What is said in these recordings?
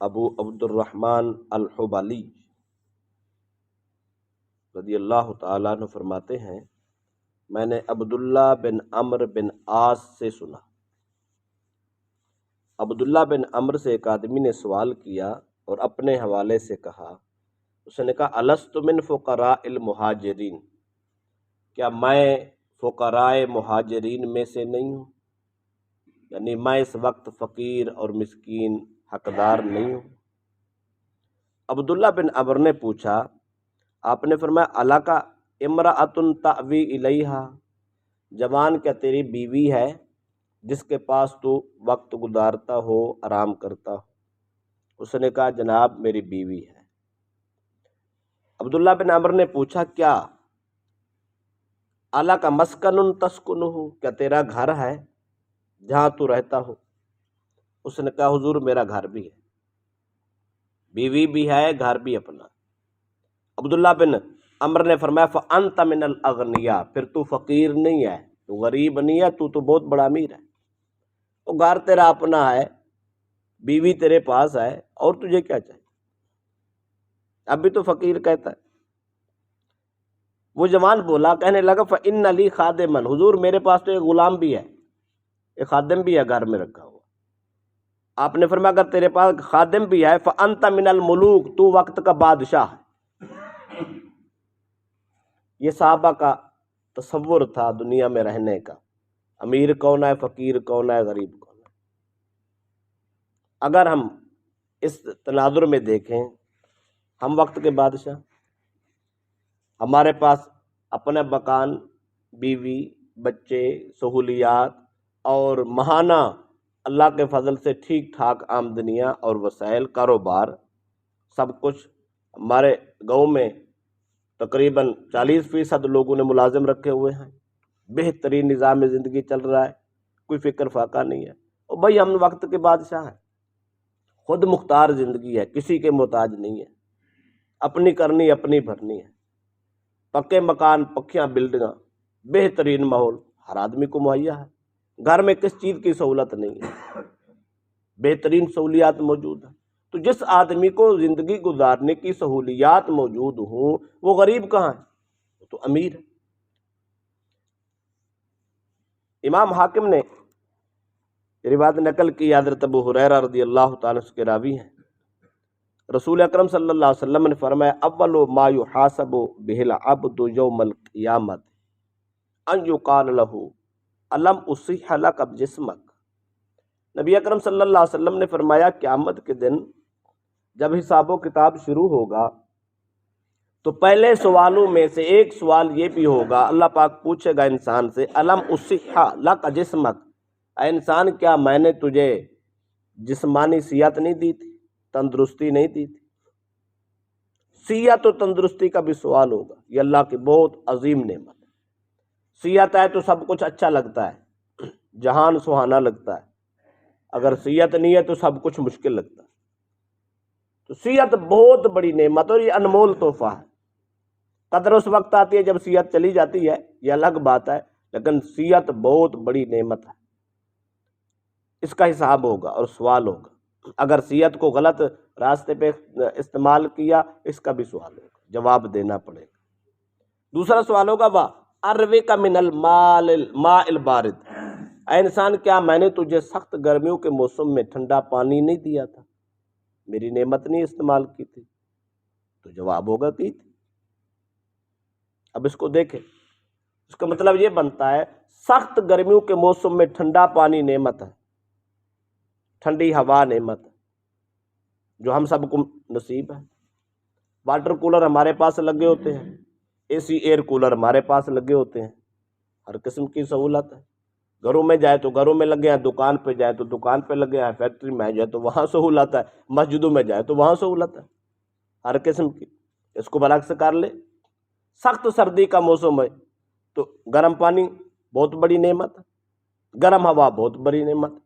ابو عبد الرحمن الحبلی رضی اللہ تعالیٰ عنہ فرماتے ہیں، میں نے عبداللہ بن عمرو بن عاص سے سنا۔ عبداللہ بن عمرو سے ایک آدمی نے سوال کیا اور اپنے حوالے سے کہا، اس نے کہا الست من فقراء المہاجرین، کیا میں فقراء مہاجرین میں سے نہیں ہوں؟ یعنی میں اس وقت فقیر اور مسکین حقدار نہیں ہوں؟ عبداللہ بن عمرو نے پوچھا، آپ نے فرمایا الاک امرأۃ تأوی الیہا، جوان کیا تیری بیوی ہے جس کے پاس تو وقت گزارتا ہو، آرام کرتا ہو؟ اس نے کہا جناب میری بیوی ہے۔ عبداللہ بن عمرو نے پوچھا کیا الاک مسکن تسکنہ، کیا تیرا گھر ہے جہاں تو رہتا ہو؟ اس نے کہا حضور میرا گھر بھی ہے، بیوی بھی ہے، گھر بھی اپنا۔ عبداللہ بن عمرو نے فرمایا فأنت من الاغنیاء، پھر تو فقیر نہیں ہے، تو غریب نہیں ہے، تو بہت بڑا امیر ہے۔ وہ گھر تیرا اپنا ہے، بیوی تیرے پاس ہے، اور تجھے کیا چاہیے؟ اب بھی تو فقیر کہتا ہے۔ وہ جوان بولا، کہنے لگا فإن لی خادما، حضور میرے پاس تو ایک غلام بھی ہے، ایک خادم بھی ہے گھر میں رکھا ہوا۔ آپ نے فرمایا اگر تیرے پاس خادم بھی ہے فأنت من الملوک، تو وقت کا بادشاہ ہے۔ یہ صحابہ کا تصور تھا دنیا میں رہنے کا، امیر کون ہے، فقیر کون ہے، غریب کون ہے۔ اگر ہم اس تناظر میں دیکھیں، ہم وقت کے بادشاہ، ہمارے پاس اپنا مکان، بیوی، بچے، سہولیات اور ماہانہ اللہ کے فضل سے ٹھیک ٹھاک آمدنیاں اور وسائل، کاروبار، سب کچھ۔ ہمارے گاؤں میں تقریباً 40% لوگوں نے ملازم رکھے ہوئے ہیں، بہترین نظام زندگی چل رہا ہے، کوئی فکر فاقہ نہیں ہے۔ اور بھائی ہم وقت کے بادشاہ ہیں، خود مختار زندگی ہے، کسی کے محتاج نہیں ہے، اپنی کرنی اپنی بھرنی ہے، پکے مکان، پکیاں بلڈنگاں، بہترین ماحول ہر آدمی کو مہیا ہے، گھر میں کس چیز کی سہولت نہیں ہے، بہترین سہولیات موجود ہیں۔ تو جس آدمی کو زندگی گزارنے کی سہولیات موجود ہوں، وہ غریب کہاں ہے؟ وہ تو امیر ہے۔ امام حاکم نے روایت نقل کی، حضرت ابو ہریرہ رضی اللہ تعالیٰ عنہ کے راوی ہیں، رسول اکرم صلی اللہ علیہ وسلم نے فرمایا اول ما یحاسب بہ العبد یوم القیامۃ ان یقال لہ الم اصح لک جسمک۔ نبی اکرم صلی اللہ علیہ وسلم نے فرمایا قیامت کے دن جب حساب و کتاب شروع ہوگا تو پہلے سوالوں میں سے ایک سوال یہ بھی ہوگا، اللہ پاک پوچھے گا انسان سے الم اصح لک جسمک، اے انسان کیا میں نے تجھے جسمانی صحت نہیں دی تھی، تندرستی نہیں دی تھی؟ صحت و تندرستی کا بھی سوال ہوگا، یہ اللہ کی بہت عظیم نعمت ہے۔ صحت ہے تو سب کچھ اچھا لگتا ہے، جہان سہانا لگتا ہے، اگر صحت نہیں ہے تو سب کچھ مشکل لگتا ہے۔ تو صحت بہت بڑی نعمت اور یہ انمول تحفہ ہے۔ قدر اس وقت آتی ہے جب صحت چلی جاتی ہے، یہ الگ بات ہے، لیکن صحت بہت بڑی نعمت ہے، اس کا حساب ہوگا اور سوال ہوگا۔ اگر صحت کو غلط راستے پہ استعمال کیا، اس کا بھی سوال ہوگا، جواب دینا پڑے گا۔ دوسرا سوال ہوگا وَأَرْوِكَ مِنَ الْمَاءِ الْبَارِدِ، اے انسان کیا میں نے تجھے سخت گرمیوں کے موسم میں ٹھنڈا پانی نہیں دیا تھا، میری نعمت نہیں استعمال کی تھی؟ تو جواب ہوگا کی تھی۔ اب اس کو دیکھیں، اس کا مطلب یہ بنتا ہے سخت گرمیوں کے موسم میں ٹھنڈا پانی نعمت ہے، ٹھنڈی ہوا نعمت ہے، جو ہم سب کو نصیب ہے۔ واٹر کولر ہمارے پاس لگے ہوتے ہیں، اے سی ایئر کولر ہمارے پاس لگے ہوتے ہیں، ہر قسم کی سہولت ہے۔ گھروں میں جائے تو گھروں میں لگے ہیں، دکان پہ جائے تو دکان پہ لگے ہیں، فیکٹری میں جائے تو وہاں سہولت ہے، مسجدوں میں جائے تو وہاں سہولت ہے، ہر قسم کی۔ اس کو برعکس کر لے، سخت سردی کا موسم ہے تو گرم پانی بہت بڑی نعمت ہے، گرم ہوا بہت بڑی نعمت ہے۔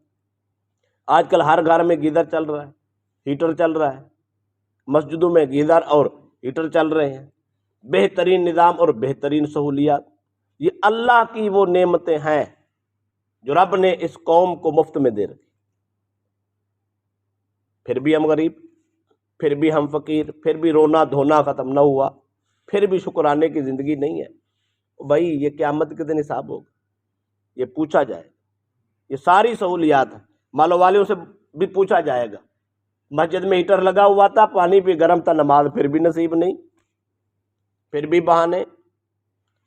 آج کل ہر گھر میں گیزر چل رہا ہے، ہیٹر چل رہا ہے، مسجدوں میں گیزر اور ہیٹر چل رہے ہیں، بہترین نظام اور بہترین سہولیات۔ یہ اللہ کی وہ نعمتیں ہیں جو رب نے اس قوم کو مفت میں دے رکھی، پھر بھی ہم غریب۔ پھر بھی ہم فقیر، پھر بھی رونا دھونا ختم نہ ہوا، پھر بھی شکرانے کی زندگی نہیں ہے، بھائی یہ قیامت کے دن حساب ہوگا، یہ پوچھا جائے گا۔ یہ ساری سہولیات ہیں، مالو والیوں سے بھی پوچھا جائے گا۔ مسجد میں ہیٹر لگا ہوا تھا، پانی بھی گرم تھا، نماز پھر بھی نصیب نہیں، پھر بھی بہانے۔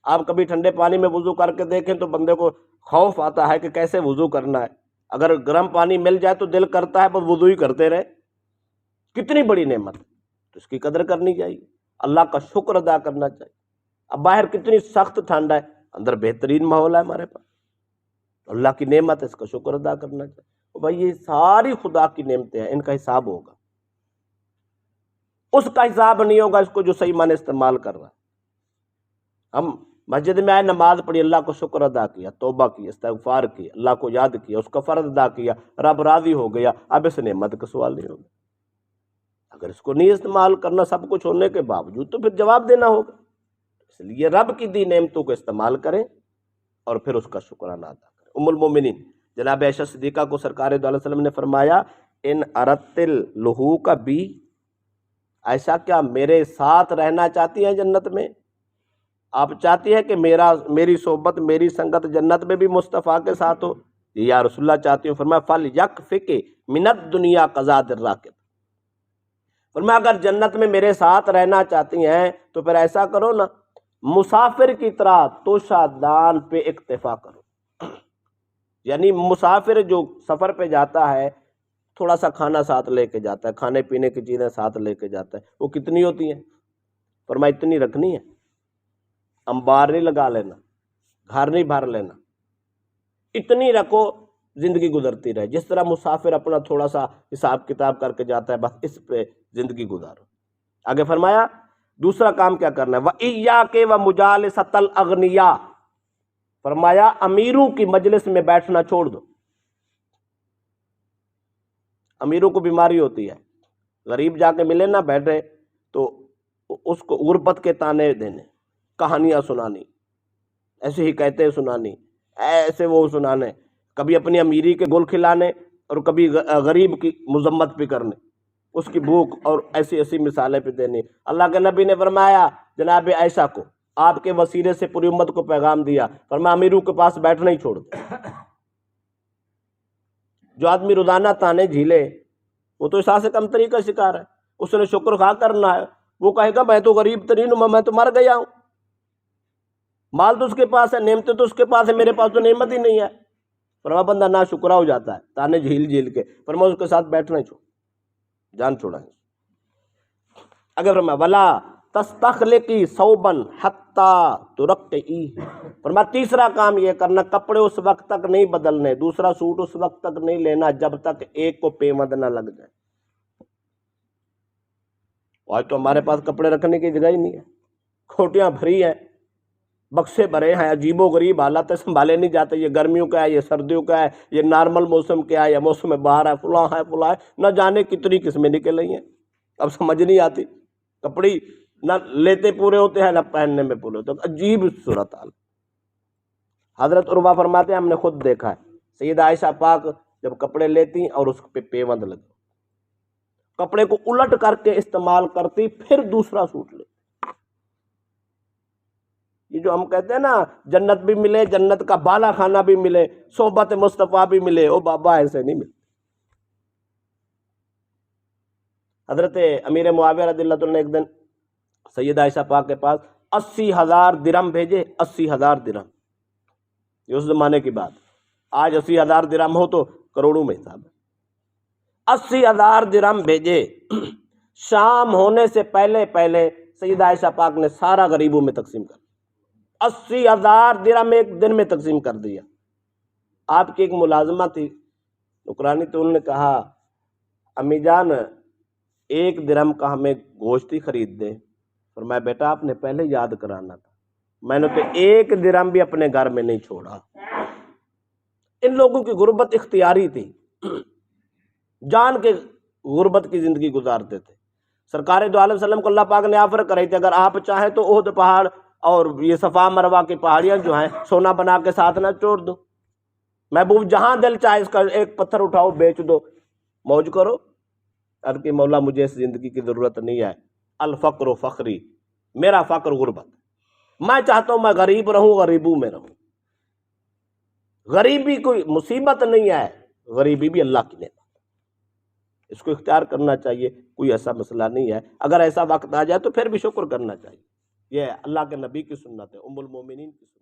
آپ کبھی ٹھنڈے پانی میں وضو کر کے دیکھیں تو بندے کو خوف آتا ہے کہ کیسے وضو کرنا ہے، اگر گرم پانی مل جائے تو دل کرتا ہے بس وضو ہی کرتے رہے۔ کتنی بڑی نعمت، تو اس کی قدر کرنی چاہیے، اللہ کا شکر ادا کرنا چاہیے۔ اب باہر کتنی سخت ٹھنڈ ہے، اندر بہترین ماحول ہے ہمارے پاس، اللہ کی نعمت ہے، اس کا شکر ادا کرنا چاہیے۔ بھائی یہ ساری خدا کی نعمتیں ہیں، ان کا حساب ہوگا، اس کا حساب نہیں ہوگا اس کو جو صحیح معنی استعمال کر رہا ہے۔ ہم مسجد میں آئے، نماز پڑھی، اللہ کو شکر ادا کیا، توبہ کی، استغفار کی، اللہ کو یاد کیا، اس کا فرض ادا کیا، رب راضی ہو گیا، اب اس نعمت کا سوال نہیں ہوگا۔ اگر اس کو نہیں استعمال کرنا سب کچھ ہونے کے باوجود تو پھر جواب دینا ہوگا۔ اس لیے رب کی دی نعمتوں کو استعمال کریں اور پھر اس کا شکرانہ ادا کریں۔ ام المومنین جناب عائشہ صدیقہ کو سرکار دو علیہ وسلم نے فرمایا، ان اردت اللحوق بی، عائشہ کیا میرے ساتھ رہنا چاہتی ہیں جنت میں؟ آپ چاہتی ہیں کہ میری صحبت، میری سنگت جنت میں بھی مصطفیٰ کے ساتھ ہو؟ یا رسول اللہ چاہتی ہوں۔ فرمایا فَلْيَكْفِكِ مِنَ الدُّنْيَا قَزَادِ الرَّاكِبِ، فرمایا اگر جنت میں میرے ساتھ رہنا چاہتی ہیں تو پھر ایسا کرو نا، مسافر کی طرح توشہ دان پہ اکتفا کرو۔ یعنی مسافر جو سفر پہ جاتا ہے تھوڑا سا کھانا ساتھ لے کے جاتا ہے، کھانے پینے کی چیزیں ساتھ لے کے جاتا ہے، وہ کتنی ہوتی ہیں؟ فرمایا اتنی رکھنی ہے، انبار نہیں لگا لینا، گھر نہیں بھر لینا، اتنی رکھو زندگی گزرتی رہے۔ جس طرح مسافر اپنا تھوڑا سا حساب کتاب کر کے جاتا ہے، بس اس پہ زندگی گزارو۔ آگے فرمایا دوسرا کام کیا کرنا ہے، وَإِيَّاكَ وَمُجَالِسَةَ الْأَغْنِيَاءِ، فرمایا امیروں کی مجلس میں بیٹھنا چھوڑ دو۔ امیروں کو بیماری ہوتی ہے، غریب جا کے ملے نہ بیٹھے تو اس کو غربت کے تانے دینے، کہانیاں سنانی، ایسے ہی کہتے سنانی، ایسے وہ سنانے، کبھی اپنی امیری کے گل کھلانے اور کبھی غریب کی مذمت بھی کرنے، اس کی بھوک، اور ایسی ایسی مثالیں بھی دینی۔ اللہ کے نبی نے فرمایا جناب عائشہ کو، آپ کے وسیلے سے پوری امت کو پیغام دیا، فرمایا امیروں کے پاس بیٹھنا ہی چھوڑ دو۔ جو آدمی روزانہ تانے جھیلے وہ تو احساس کمتری کا شکار ہے، اس نے شکر خواہ کرنا ہے۔ وہ کہے گا میں تو غریب ترین ہوں، میں تو مر گیا ہوں، مال تو اس کے پاس ہے، نعمتیں تو اس کے پاس ہے، میرے پاس تو نعمت ہی نہیں ہے۔ فرمایا بندہ نا شکرا ہو جاتا ہے تانے جھیل جھیل کے، فرمایا اس کے ساتھ بیٹھنا ہی چھوڑ، جان چھوڑائیں۔ اگر فرمایا ولا تستخلقی ثوبا حتی ترقعی، فرمایا تیسرا کام یہ کرنا، کپڑے اس وقت تک نہیں بدلنے، دوسرا سوٹ اس وقت تک نہیں لینا جب تک ایک کو پیوند نہ لگ جائے۔ آج تو ہمارے پاس کپڑے رکھنے کی جگہ ہی نہیں ہے، کھوٹیاں بھری ہیں، بکسے بھرے ہیں، عجیب و غریب حالت ہے، سنبھالے نہیں جاتے، یہ گرمیوں کا ہے، یہ سردیوں کا ہے، یہ نارمل موسم کیا ہے، یا موسم بہار ہے، فلاں ہے فلاں ہے، نہ جانے کتنی قسمیں نکل رہی ہیں، اب سمجھ نہیں آتی۔ کپڑے نہ لیتے پورے ہوتے ہیں نہ پہننے میں پورے ہوتے ہیں، عجیب صورتحال۔ حضرت عروہ فرماتے ہیں ہم نے خود دیکھا ہے، سیدہ عائشہ پاک جب کپڑے لیتی اور اس پہ پیوند لگے، کپڑے کو الٹ کر کے استعمال کرتی، پھر دوسرا سوٹ لے۔ یہ جو ہم کہتے ہیں نا جنت بھی ملے، جنت کا بالا خانہ بھی ملے، صحبت مصطفیٰ بھی ملے، او بابا ایسے نہیں ملے۔ حضرت امیر معاویہ رضی اللہ عنہ نے ایک دن سیدہ عائشہ پاک کے پاس 80,000 درہم بھیجے، 80,000 درہم، یہ اس زمانے کی بات، آج 80,000 درہم ہو تو کروڑوں میں حساب ہے۔ 80,000 درہم بھیجے، شام ہونے سے پہلے پہلے سیدہ عائشہ پاک نے سارا غریبوں میں تقسیم کر دیا، 80,000 درہم ایک دن میں تقسیم کر دیا۔ آپ کی ایک ملازمہ تھی نوکرانی، تو انہوں نے کہا امی جان 1 درہم کا ہمیں گوشت ہی خرید دے۔ فرمایا بیٹا آپ نے پہلے یاد کرانا تھا، میں نے تو 1 درہم بھی اپنے گھر میں نہیں چھوڑا۔ ان لوگوں کی غربت اختیاری تھی، جان کے غربت کی زندگی گزارتے تھے۔ سرکار دو علیہ وسلم کو اللہ پاک نے آفر کرائی تھی، اگر آپ چاہیں تو احد پہاڑ اور یہ صفا مروہ کی پہاڑیاں جو ہیں سونا بنا کے ساتھ نہ چھوڑ دو، محبوب جہاں دل چاہے اس کا ایک پتھر اٹھاؤ بیچ دو، موج کرو۔ عرض کہ مولا مجھے اس زندگی کی ضرورت نہیں ہے، الفقر و فخری، میرا فقر غربت، میں چاہتا ہوں میں غریب رہوں، غریبوں میں رہوں۔ غریبی کوئی مصیبت نہیں ہے، غریبی بھی اللہ کی نعمت، اس کو اختیار کرنا چاہیے، کوئی ایسا مسئلہ نہیں ہے۔ اگر ایسا وقت آ جائے تو پھر بھی شکر کرنا چاہیے، یہ اللہ کے نبی کی سنت ہے، ام المومنین کی سنت ہے۔